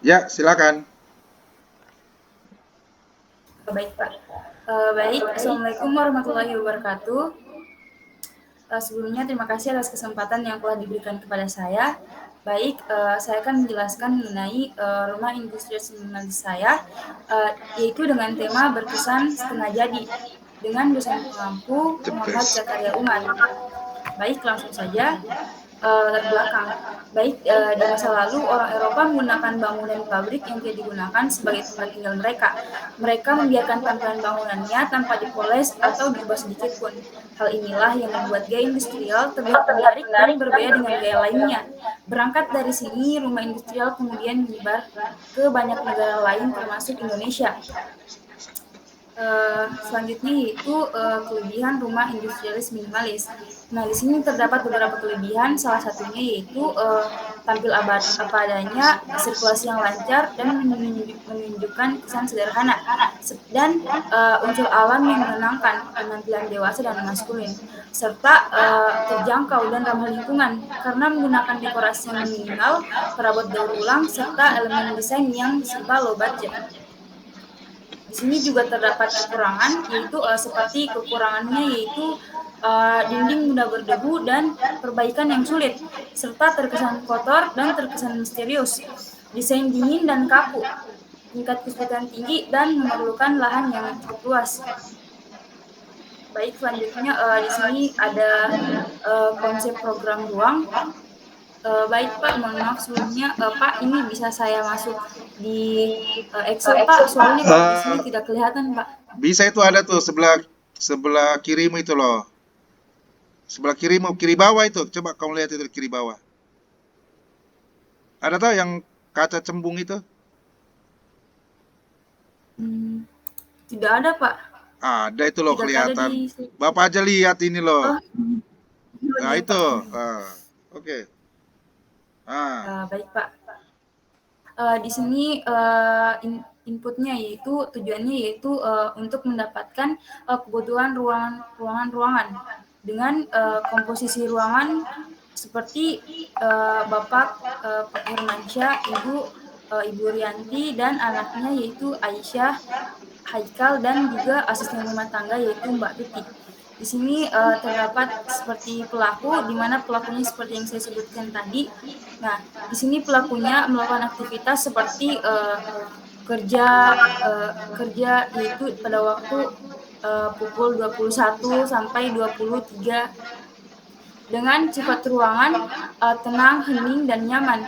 Ya, silakan. Baik, Pak. Baik, Assalamualaikum warahmatullahi wabarakatuh. Sebelumnya terima kasih atas kesempatan yang telah diberikan kepada saya. Baik, saya akan menjelaskan mengenai rumah industri minimalis saya, yaitu dengan tema berkesan setengah jadi, dengan dosen pengampu Muhammad Jepres. Zakaria Umar. Baik, langsung saja. Latar belakang. Baik, di masa lalu orang Eropa menggunakan bangunan pabrik yang tidak digunakan sebagai tempat tinggal mereka. Mereka membiarkan tampilan bangunannya tanpa dipoles atau diubah sedikit pun. Hal inilah yang membuat gaya industrial terlihat menarik dan berbeda dengan gaya lainnya. Berangkat dari sini, rumah industrial kemudian menyebar ke banyak negara lain termasuk Indonesia. Selanjutnya yaitu kelebihan rumah industrialis minimalis. Nah, di sini terdapat beberapa kelebihan, salah satunya yaitu tampil apa adanya, sirkulasi yang lancar, dan menunjukkan kesan sederhana, dan unsur alam yang menenangkan, penampilan dewasa dan maskulin, serta terjangkau dan ramah lingkungan karena menggunakan dekorasi yang minimal, perabot daur ulang, serta elemen desain yang serba low budget. Di sini juga terdapat kekurangan, yaitu seperti kekurangannya yaitu dinding mudah berdebu dan perbaikan yang sulit, serta terkesan kotor dan terkesan misterius. Desain dingin dan kaku, tingkat kesulitan tinggi, dan memerlukan lahan yang cukup luas. Baik, selanjutnya di sini ada konsep program ruang. Baik Pak, mohon maaf sebelumnya Pak, ini bisa saya masuk di Excel Pak, soalnya di sini Eh, tidak kelihatan Pak. bisa itu ada tuh sebelah sebelah kirimu itu loh. Sebelah kirimu, kiri bawah itu. Coba kamu lihat itu kiri bawah. Ada tuh yang kaca cembung itu? Hmm, tidak ada Pak, Ada itu loh tidak ada kelihatan. di. Bapak aja lihat ini loh. Oh, oh Nah iya itu. Pak. Oke. Ah, Baik Pak. Di sini inputnya yaitu tujuannya yaitu untuk mendapatkan kebutuhan ruangan dengan komposisi ruangan seperti Bapak Pak Hermansyah, Ibu Rianti, dan anaknya yaitu Aisyah, Haikal, dan juga asisten rumah tangga yaitu Mbak Tuti. Di sini terdapat seperti pelaku, di mana pelakunya seperti yang saya sebutkan tadi. Nah, di sini pelakunya melakukan aktivitas seperti kerja kerja yaitu pada waktu pukul 21 sampai 23 dengan sifat ruangan tenang, hening, dan nyaman.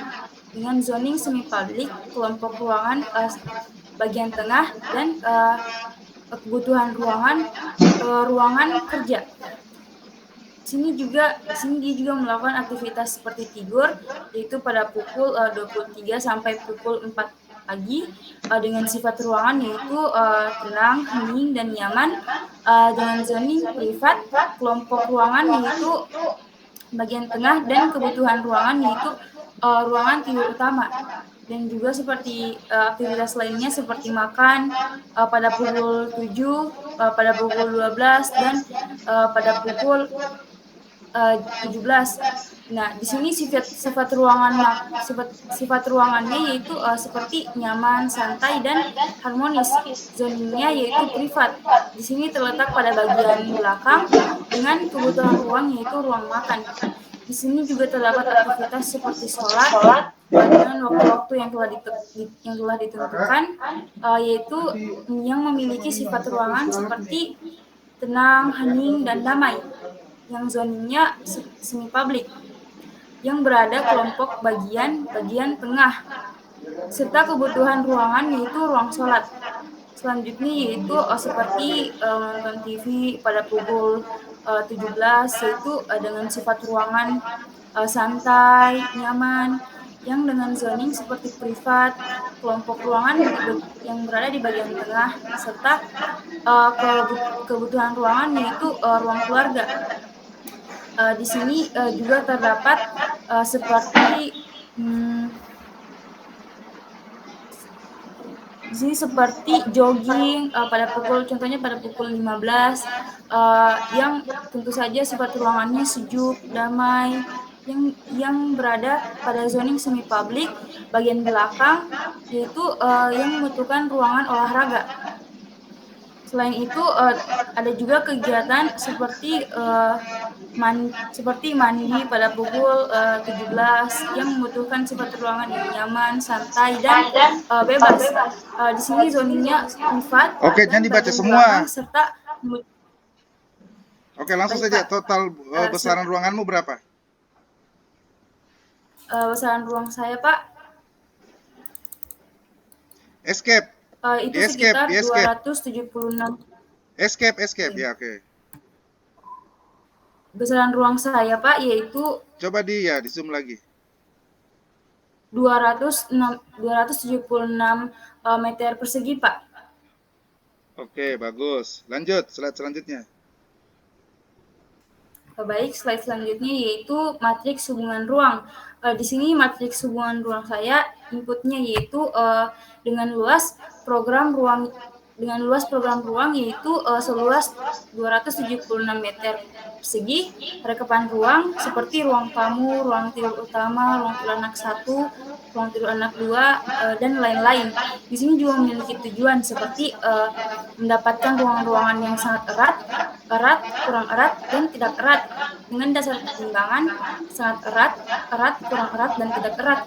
Dengan zoning semi publik, kelompok ruangan bagian tengah, dan kebutuhan ruangan kerja. Di sini dia juga melakukan aktivitas seperti tidur, yaitu pada pukul 23 sampai pukul 4 pagi, dengan sifat ruangan yaitu tenang, hening, dan nyaman, dengan zoning privat, kelompok ruangan yaitu bagian tengah, dan kebutuhan ruangan yaitu ruangan tidur utama. Dan juga seperti aktivitas lainnya seperti makan pada pukul 7, pada pukul 12, dan pada pukul 17. Nah, di sini sifat ruangannya yaitu seperti nyaman, santai, dan harmonis. Zoningnya yaitu privat. Di sini terletak pada bagian belakang dengan kebutuhan ruang yaitu ruang makan. Di sini juga terdapat aktivitas seperti sholat dengan waktu-waktu yang telah ditentukan, yaitu yang memiliki sifat ruangan seperti tenang, hening, dan damai, yang zoningnya semi publik, yang berada kelompok bagian tengah, serta kebutuhan ruangan yaitu ruang sholat. Selanjutnya yaitu seperti menonton TV pada pukul 17, yaitu dengan sifat ruangan santai, nyaman, yang dengan zoning seperti privat, kelompok ruangan yang berada di bagian tengah, serta kebutuhan ruangan yaitu ruang keluarga. Di sini juga terdapat seperti hmm, di sini seperti jogging contohnya pada pukul 15, yang tentu saja sifat ruangannya sejuk, damai, yang berada pada zoning semi publik bagian belakang, yaitu yang membutuhkan ruangan olahraga. Selain itu ada juga kegiatan seperti seperti mandi pada pukul 17 yang membutuhkan sifat ruangan yang nyaman, santai, dan bebas. Di sini zoningnya privat Oke, jangan dan dibaca bagian semua. belakang serta Oke, langsung baik, saja. Pak. Total besaran ruanganmu berapa? Besaran ruang saya, Pak, Escape. itu Di escape, sekitar di escape. 276. Escape, escape. Oke. Ya, oke. Besaran ruang saya, Pak, yaitu Coba di zoom lagi. 276 meter persegi, Pak. Oke, bagus. Lanjut, slide selanjutnya. Baik, slide selanjutnya yaitu matriks hubungan ruang. Di sini matriks hubungan ruang saya inputnya yaitu dengan luas program ruang yaitu seluas 276 meter persegi, rekapan ruang seperti ruang tamu, ruang tidur utama, ruang tidur anak 1, ruang tidur anak 2, dan lain-lain. Di sini juga memiliki tujuan seperti mendapatkan ruang-ruangan yang sangat erat, kurang erat, dan tidak erat dengan dasar pertimbangan sangat erat, kurang erat, dan tidak erat.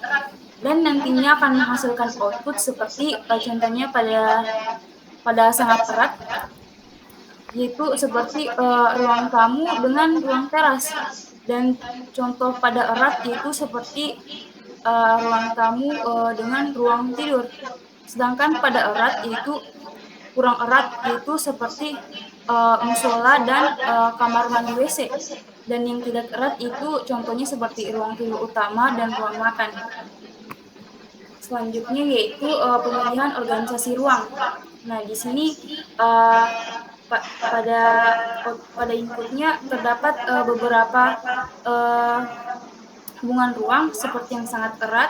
Dan nantinya akan menghasilkan output seperti contohnya pada sangat erat, yaitu seperti ruang tamu dengan ruang teras. Dan contoh pada erat yaitu seperti ruang tamu dengan ruang tidur. Sedangkan pada erat yaitu kurang erat yaitu seperti musola dan kamar mandi WC. Dan yang tidak erat itu contohnya seperti ruang tidur utama dan ruang makan. Selanjutnya yaitu pemilihan organisasi ruang. Nah, di sini pada inputnya terdapat beberapa hubungan ruang seperti yang sangat erat,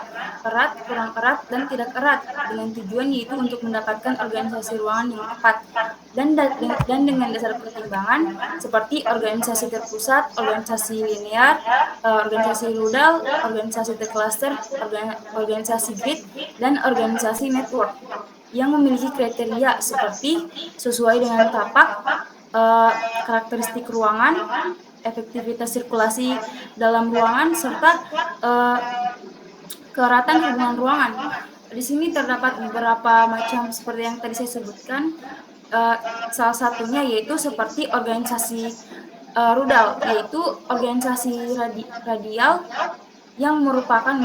kurang erat, dan tidak erat dengan tujuan yaitu untuk mendapatkan organisasi ruangan yang tepat dan dengan dasar pertimbangan seperti organisasi terpusat, organisasi linear, organisasi rudal, organisasi tercluster, organisasi grid, dan organisasi network yang memiliki kriteria seperti sesuai dengan tapak, karakteristik ruangan, efektivitas sirkulasi dalam ruangan, serta keeratan hubungan ruangan. Di sini terdapat beberapa macam seperti yang tadi saya sebutkan. Salah satunya yaitu seperti organisasi rudal, yaitu organisasi radial yang merupakan,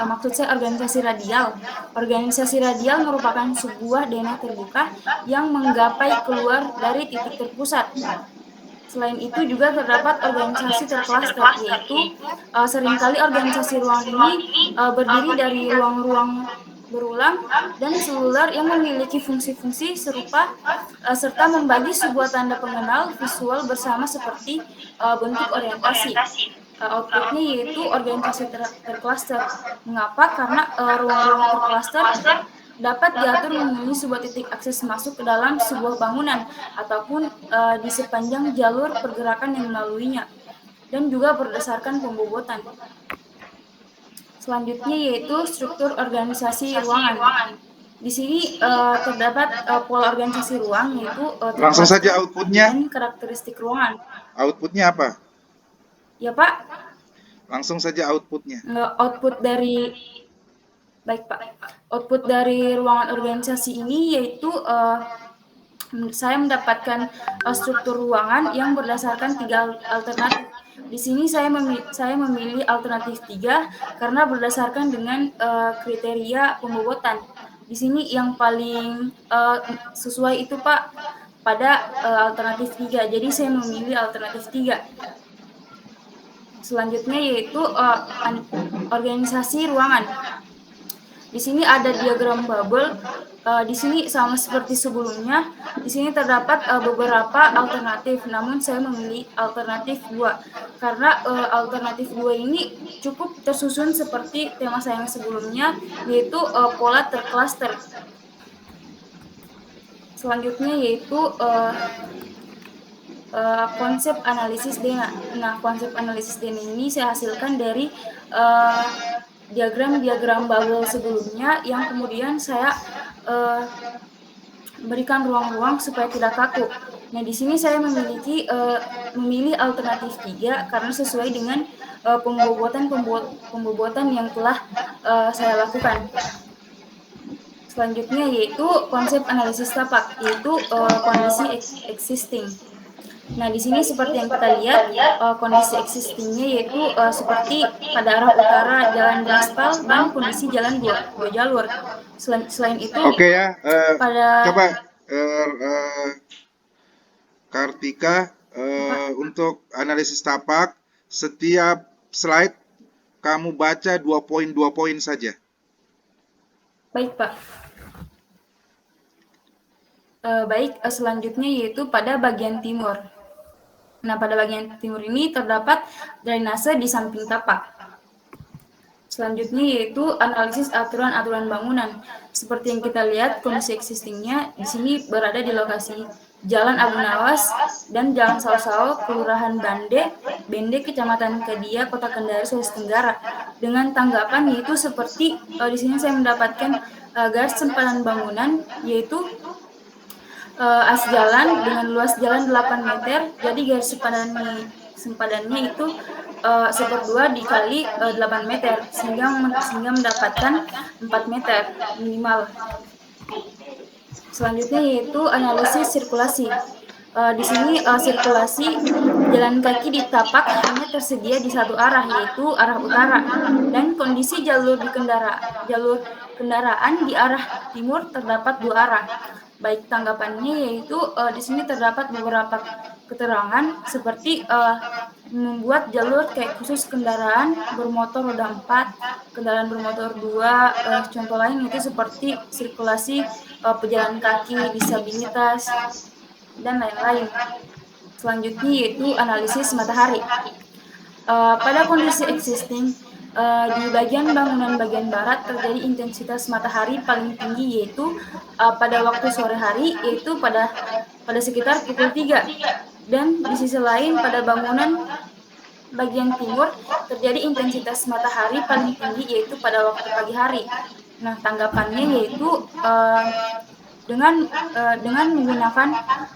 maksud saya organisasi radial. Organisasi radial merupakan sebuah DNA terbuka yang menggapai keluar dari titik terpusat. Selain itu juga terdapat organisasi tercluster, yaitu seringkali organisasi ruang ini berdiri dari ruang-ruang berulang dan seluler yang memiliki fungsi-fungsi serupa serta membagi sebuah tanda pengenal visual bersama seperti bentuk orientasi. Outputnya yaitu organisasi tercluster. Mengapa? Karena ruang-ruang tercluster dapat diatur memenuhi sebuah titik akses masuk ke dalam sebuah bangunan ataupun di sepanjang jalur pergerakan yang melaluinya, dan juga berdasarkan pembobotan. Selanjutnya yaitu struktur organisasi ruangan. Di sini terdapat pola organisasi ruang yaitu Langsung saja outputnya. Dan karakteristik ruangan. Outputnya apa? Ya, Pak. Langsung saja outputnya. Baik, Pak. Output dari ruangan organisasi ini yaitu saya mendapatkan struktur ruangan yang berdasarkan 3 alternatif. Di sini saya memilih alternatif 3 karena berdasarkan dengan kriteria pembobotan. Di sini yang paling sesuai itu, Pak, pada alternatif 3. Jadi saya memilih alternatif 3. Selanjutnya yaitu organisasi ruangan. Di sini ada diagram bubble. Di sini sama seperti sebelumnya. Di sini terdapat beberapa alternatif, namun saya memilih alternatif 2 karena alternatif 2 ini cukup tersusun seperti tema saya yang sebelumnya, yaitu pola tercluster. Selanjutnya yaitu konsep analisis Dena. Nah, konsep analisis Dena ini saya hasilkan dari diagram-diagram bubble sebelumnya yang kemudian saya berikan ruang-ruang supaya tidak kaku. Nah, di sini saya memilih alternatif 3 karena sesuai dengan pembobotan yang telah saya lakukan. Selanjutnya yaitu konsep analisis tapak, yaitu kondisi existing. Nah, di sini seperti yang kita lihat, kondisi existingnya yaitu seperti pada arah utara jalan beraspal dan kondisi jalan dua jalur. Selain itu, Oke ya, pada coba Kartika untuk analisis tapak, setiap slide kamu baca 2 poin saja. baik Pak. Baik, selanjutnya yaitu pada bagian timur. Nah, pada bagian timur ini terdapat drainase di samping tapak. Selanjutnya yaitu analisis aturan-aturan bangunan. Seperti yang kita lihat, kondisi existingnya di sini berada di lokasi Jalan Abu Nawas dan Jalan Sao-Sao, Kelurahan Bende, Kecamatan Kedia, Kota Kendari, Sulawesi Tenggara. Dengan tanggapan yaitu seperti di sini saya mendapatkan garis sempadan bangunan yaitu as jalan dengan luas jalan 8 meter, jadi garis sempadannya itu 1/2 dikali 8 meter, sehingga mendapatkan 4 meter minimal. Selanjutnya yaitu analisis sirkulasi. Di sini sirkulasi jalan kaki di tapak hanya tersedia di satu arah, yaitu arah utara, dan kondisi jalur kendaraan di arah timur terdapat 2 arah. Baik, tanggapannya yaitu di sini terdapat beberapa keterangan seperti membuat jalur kayak khusus kendaraan bermotor roda 4, kendaraan bermotor 2, contoh lain itu seperti sirkulasi pejalan kaki, disabilitas, dan lain-lain. Selanjutnya yaitu analisis matahari. Pada kondisi existing, di bagian bangunan bagian barat terjadi intensitas matahari paling tinggi yaitu pada waktu sore hari, yaitu pada sekitar pukul 3. Dan di sisi lain pada bangunan bagian timur terjadi intensitas matahari paling tinggi yaitu pada waktu pagi hari. Nah, tanggapannya yaitu dengan menggunakan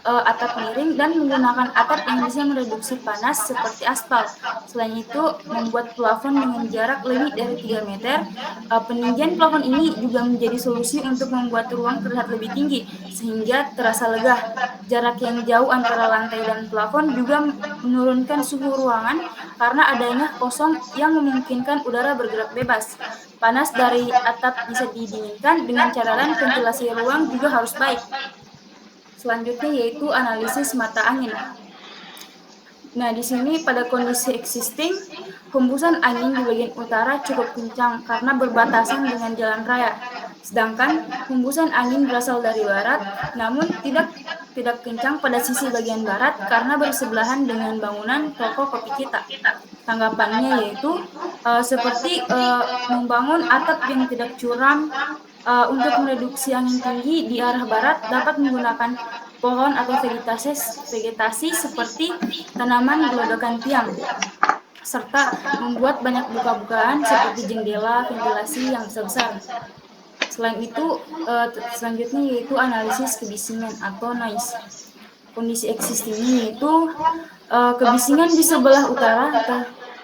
atap miring dan menggunakan atap yang bisa mereduksi panas seperti aspal. Selain itu, membuat plafon dengan jarak lebih dari 3 meter. Peninggian plafon ini juga menjadi solusi untuk membuat ruang terlihat lebih tinggi, sehingga terasa lega. Jarak yang jauh antara lantai dan plafon juga menurunkan suhu ruangan karena adanya kosong yang memungkinkan udara bergerak bebas. Panas dari atap bisa didinginkan dengan catatan ventilasi ruang juga harus baik. Selanjutnya yaitu analisis mata angin. Nah, di sini pada kondisi existing, hembusan angin di bagian utara cukup kencang karena berbatasan dengan jalan raya. Sedangkan hembusan angin berasal dari barat, namun tidak kencang pada sisi bagian barat karena bersebelahan dengan bangunan toko kopi kita. Tanggapannya yaitu seperti membangun atap yang tidak curam untuk mereduksi angin tinggi di arah barat dapat menggunakan pohon atau vegetasi seperti tanaman gelodokan tiang, serta membuat banyak buka-bukaan seperti jendela ventilasi yang besar-besar. Selain itu, selanjutnya yaitu analisis kebisingan atau noise. Kondisi existingnya yaitu kebisingan di sebelah utara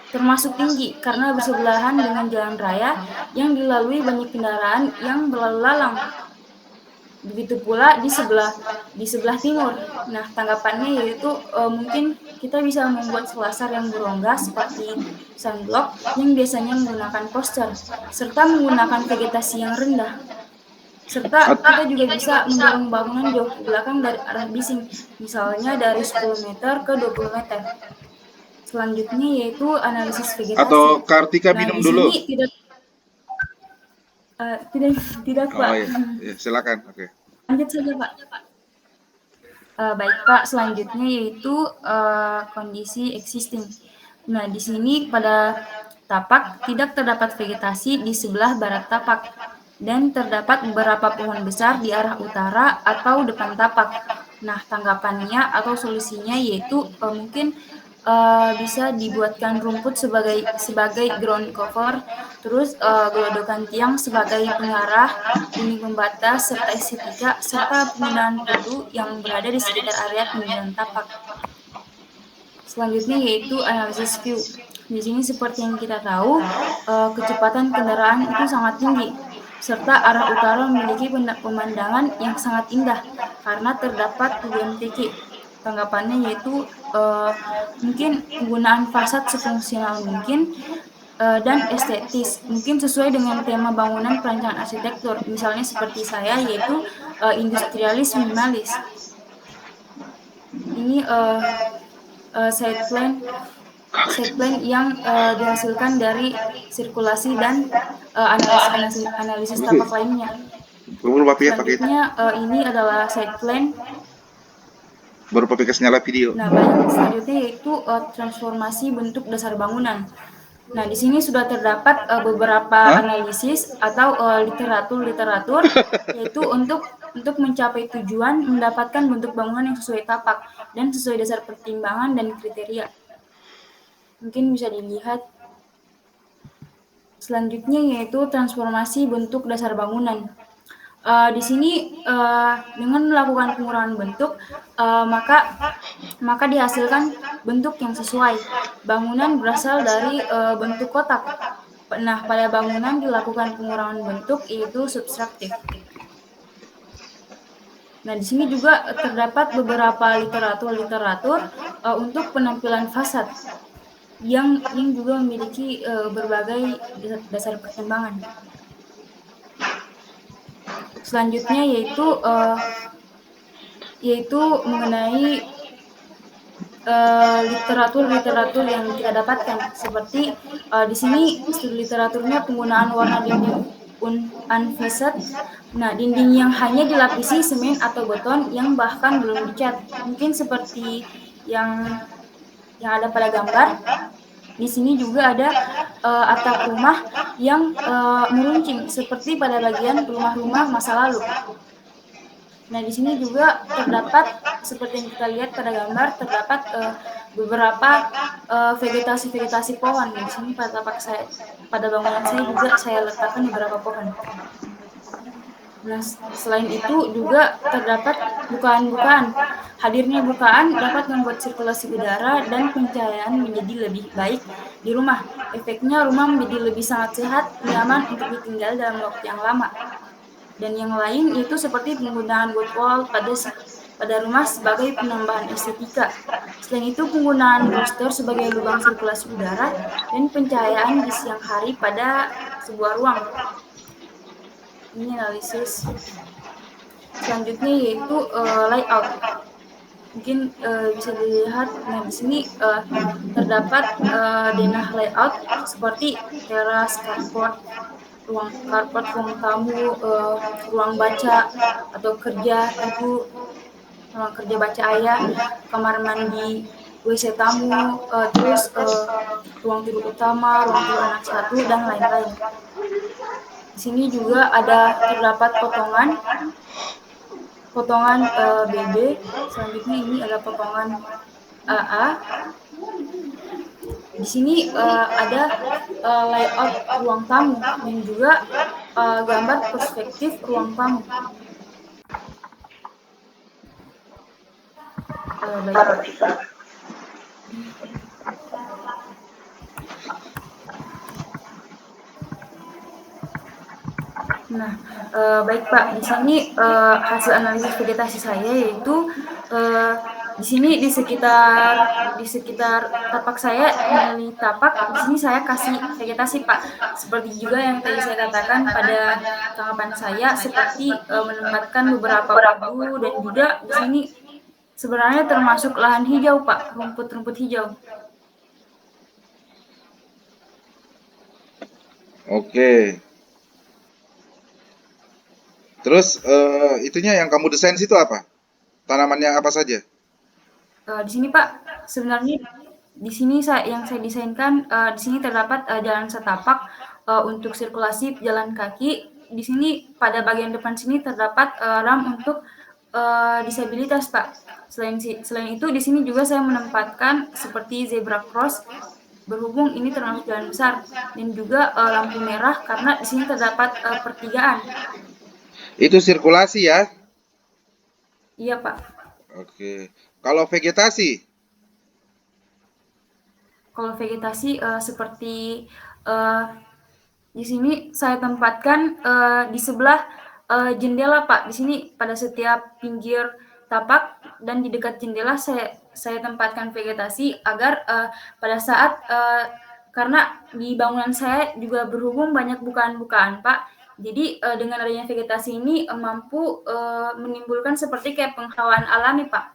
termasuk tinggi karena bersebelahan dengan jalan raya yang dilalui banyak kendaraan yang berlalu lalang. Begitu pula di sebelah timur. Nah, tanggapannya yaitu mungkin kita bisa membuat selasar yang berongga seperti sunblock yang biasanya menggunakan poster, serta menggunakan vegetasi yang rendah. Serta kita juga bisa mendorong bangunan jauh ke belakang dari arah bising, misalnya dari 10 meter ke 20 meter. Selanjutnya yaitu analisis vegetasi. Atau Kartika Nah, minum di dulu. sini tidak Pak. Oh iya, silakan. Oke. Lanjut saja Pak. Baik Pak, selanjutnya yaitu kondisi existing. Nah, di sini pada tapak tidak terdapat vegetasi di sebelah barat tapak dan terdapat beberapa pohon besar di arah utara atau depan tapak. Nah, tanggapannya atau solusinya yaitu mungkin bisa dibuatkan rumput sebagai ground cover, terus gelodokan tiang sebagai pengarah, dinding pembatas, serta estetika, serta penggunaan pedu yang berada di sekitar area penunjang tapak. Selanjutnya yaitu analisis view. Di sini seperti yang kita tahu, kecepatan kendaraan itu sangat tinggi, serta arah utara memiliki pemandangan yang sangat indah karena terdapat UMTQ. Tanggapannya yaitu mungkin penggunaan fasad sefungsional mungkin dan estetis, mungkin sesuai dengan tema bangunan perancangan arsitektur. Misalnya seperti saya yaitu industrialis minimalis. Ini side plan yang dihasilkan dari sirkulasi dan analisis tapak lainnya. Selanjutnya ini adalah side plan. Baru pakai nyala video. Nah, baik. Selanjutnya yaitu transformasi bentuk dasar bangunan. Nah, di sini sudah terdapat beberapa analisis atau literatur yaitu untuk mencapai tujuan mendapatkan bentuk bangunan yang sesuai tapak dan sesuai dasar pertimbangan dan kriteria. Mungkin bisa dilihat. Selanjutnya yaitu transformasi bentuk dasar bangunan. Di sini dengan melakukan pengurangan bentuk, maka dihasilkan bentuk yang sesuai. Bangunan berasal dari bentuk kotak. Nah, pada bangunan dilakukan pengurangan bentuk yaitu subtraktif. Nah, di sini juga terdapat beberapa literatur untuk penampilan fasad yang juga memiliki berbagai dasar pertimbangan. Selanjutnya yaitu mengenai literatur yang kita dapatkan, seperti di sini studi literaturnya penggunaan warna dinding unvised. Nah, dinding yang hanya dilapisi semen atau beton yang bahkan belum dicat, mungkin seperti yang ada pada gambar. Di sini juga ada atap rumah yang meruncing seperti pada bagian rumah-rumah masa lalu. Nah, di sini juga terdapat seperti yang kita lihat pada gambar, terdapat beberapa vegetasi pohon. Di sini pada bangunan saya juga saya letakkan beberapa pohon. Nah, selain itu juga terdapat bukaan-bukaan. Hadirnya bukaan dapat membuat sirkulasi udara dan pencahayaan menjadi lebih baik di rumah. Efeknya rumah menjadi lebih sangat sehat, nyaman untuk ditinggal dalam waktu yang lama. Dan yang lain itu seperti penggunaan wood wall pada rumah sebagai penambahan estetika. Selain itu penggunaan rooster sebagai lubang sirkulasi udara dan pencahayaan di siang hari pada sebuah ruang. Ini analisis. Selanjutnya yaitu layout. Mungkin bisa dilihat. Nah, di sini terdapat denah layout seperti teras, carport, ruang tamu, ruang baca atau kerja ibu, ruang kerja baca ayah, kamar mandi, WC tamu, terus ruang tidur utama, ruang tidur anak satu, dan lain-lain. Di sini juga terdapat potongan BB. Selanjutnya ini ada potongan AA. Di sini ada layout ruang tamu dan juga gambar perspektif ruang tamu. Baik. Nah, baik Pak, di sini hasil analisis vegetasi saya yaitu di sini di sekitar tapak saya, di tapak di sini saya kasih vegetasi Pak. Seperti juga yang tadi saya katakan pada tanggapan saya, seperti menempatkan beberapa padu dan juga di sini sebenarnya termasuk lahan hijau Pak, rumput-rumput hijau. Oke. Terus itunya yang kamu desain situ apa? Tanamannya apa saja? Di sini Pak, sebenarnya di sini yang saya desainkan di sini terdapat jalan setapak untuk sirkulasi pejalan kaki. Di sini pada bagian depan sini terdapat ram untuk disabilitas, Pak. Selain itu di sini juga saya menempatkan seperti zebra cross, berhubung ini termasuk jalan besar, dan juga lampu merah karena di sini terdapat pertigaan. Itu sirkulasi ya. Iya, Pak. Oke. Kalau vegetasi, Kalau vegetasi seperti eh, di sini saya tempatkan di sebelah jendela, Pak. Di sini pada setiap pinggir tapak dan di dekat jendela saya tempatkan vegetasi agar pada saat karena di bangunan saya juga berhubung banyak bukaan-bukaan, Pak. Jadi dengan adanya vegetasi ini mampu menimbulkan seperti kayak penghawaan alami, Pak.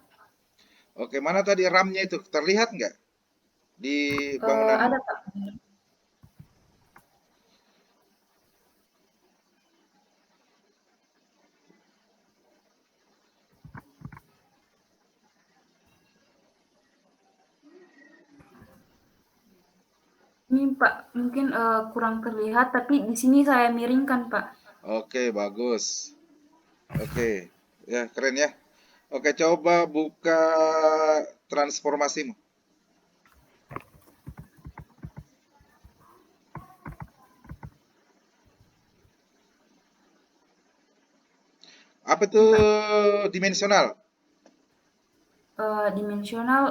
oke, mana tadi ramnya itu terlihat nggak di bangunanmu? Ada, Pak. Ini Pak, mungkin kurang terlihat, tapi di sini saya miringkan, Pak. Oke, bagus. Oke, ya keren ya. Oke, coba buka transformasimu. Apa itu Ini Pak, dimensional? dimensional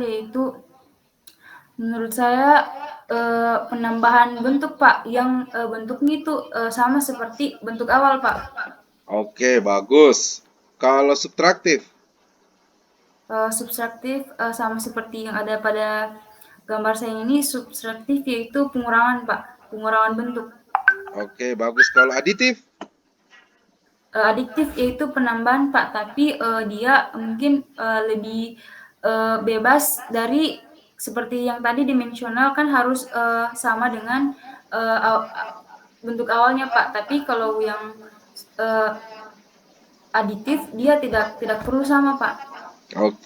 yaitu menurut saya penambahan bentuk, Pak, yang bentuknya itu sama seperti bentuk awal, Pak. Oke, bagus. Kalau subtraktif, Subtraktif sama seperti yang ada pada gambar saya ini, subtraktif yaitu pengurangan, Pak, pengurangan bentuk. oke, bagus. Kalau aditif, Adiktif yaitu penambahan, Pak, tapi dia mungkin lebih bebas dari seperti yang tadi dimensional kan harus sama dengan bentuk awalnya, Pak. Tapi kalau yang uh, aditif dia tidak perlu sama, Pak. oke.